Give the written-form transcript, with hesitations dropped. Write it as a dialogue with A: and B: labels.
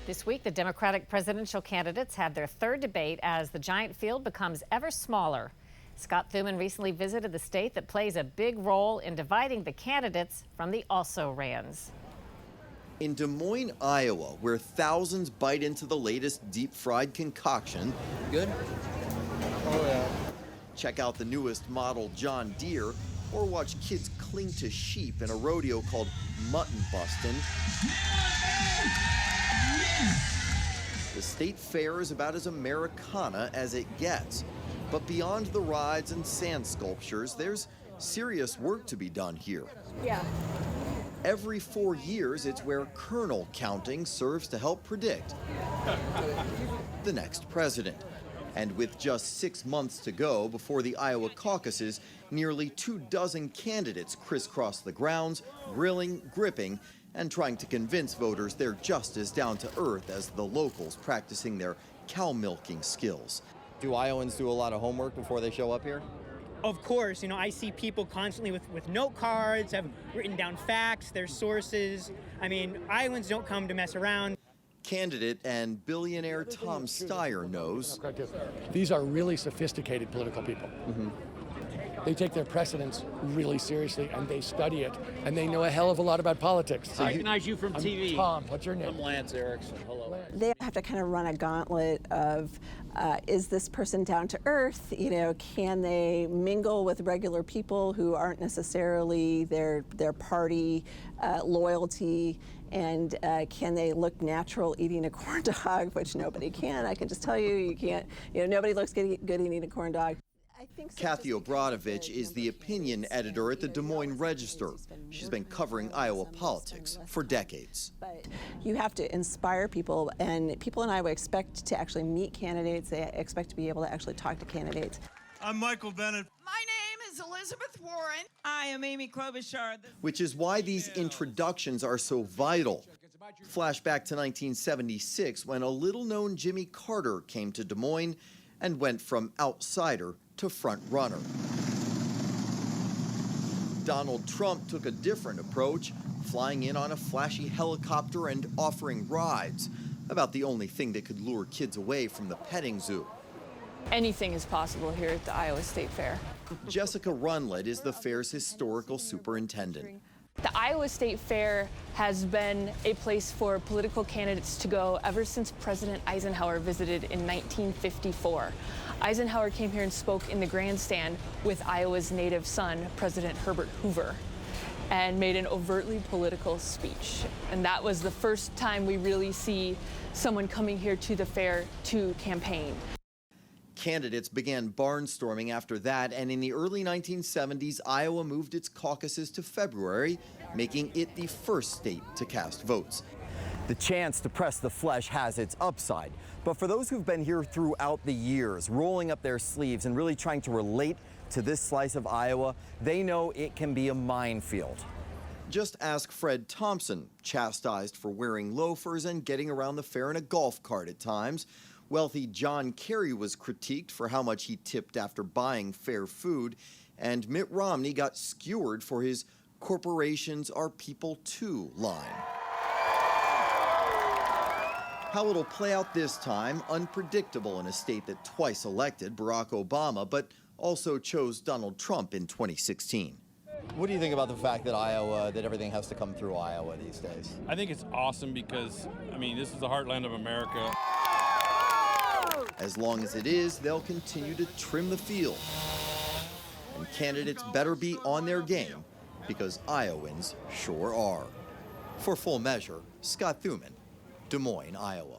A: This week, the Democratic presidential candidates had their third debate as the giant field becomes ever smaller. Scott Thuman recently visited the state that plays a big role in dividing the candidates from the also-rans.
B: In Des Moines, Iowa, where thousands bite into the latest deep-fried concoction. Good? Oh, yeah. Check out the newest model John Deere, or watch kids cling to sheep in a rodeo called mutton bustin'. The state fair is about as Americana as it gets. But beyond the rides and sand sculptures, there's serious work to be done here.
C: Yeah.
B: Every 4 years, it's where kernel counting serves to help predict the next president. And with just 6 months to go before the Iowa caucuses, nearly 24 candidates crisscross the grounds, grilling, gripping, and trying to convince voters they're just as down to earth as the locals practicing their cow milking skills. Do Iowans do a lot of homework before they show up here?
D: Of course, I see people constantly with note cards, have written down facts, their sources. Iowans don't come to mess around.
B: Candidate and billionaire Tom Steyer knows.
E: These are really sophisticated political people. They take their precedents really seriously, and they study it, and they know a hell of a lot about politics.
F: I recognize you from TV.
E: Tom, what's your name?
F: I'm Lance Erickson. Hello.
C: They have to kind of run a gauntlet of, is this person down to earth? Can they mingle with regular people who aren't necessarily their party loyalty? And can they look natural eating a corn dog, which nobody can. I can just tell you, you can't. Nobody looks good eating a corn dog.
B: Kathy Obradovich is the opinion editor at the Des Moines Register. She's been covering Iowa politics for decades.
C: But you have to inspire people, and people in Iowa expect to actually meet candidates. They expect to be able to actually talk to candidates.
G: I'm Michael Bennett.
H: My name is Elizabeth Warren. I am Amy Klobuchar.
B: Which is why these introductions are so vital. Flashback to 1976 when a little-known Jimmy Carter came to Des Moines and went from outsider to front runner. Donald Trump took a different approach, flying in on a flashy helicopter and offering rides, about the only thing that could lure kids away from the petting zoo.
I: Anything is possible here at the Iowa State Fair.
B: Jessica Runlett is the fair's historical superintendent.
I: The Iowa State Fair has been a place for political candidates to go ever since President Eisenhower visited in 1954. Eisenhower came here and spoke in the grandstand with Iowa's native son, President Herbert Hoover, and made an overtly political speech. And that was the first time we really see someone coming here to the fair to campaign.
B: Candidates began barnstorming after that, and in the early 1970s, Iowa moved its caucuses to February, making it the first state to cast votes. The chance to press the flesh has its upside, but for those who've been here throughout the years, rolling up their sleeves and really trying to relate to this slice of Iowa, they know it can be a minefield. Just ask Fred Thompson, chastised for wearing loafers and getting around the fair in a golf cart at times. Wealthy John Kerry was critiqued for how much he tipped after buying fair food, and Mitt Romney got skewered for his "corporations are people too" line. How it'll play out this time, unpredictable in a state that twice elected Barack Obama, but also chose Donald Trump in 2016. What do you think about the fact that everything has to come through Iowa these days?
G: I think it's awesome because, this is the heartland of America.
B: As long as it is, they'll continue to trim the field. And candidates better be on their game, because Iowans sure are. For Full Measure, Scott Thuman, Des Moines, Iowa.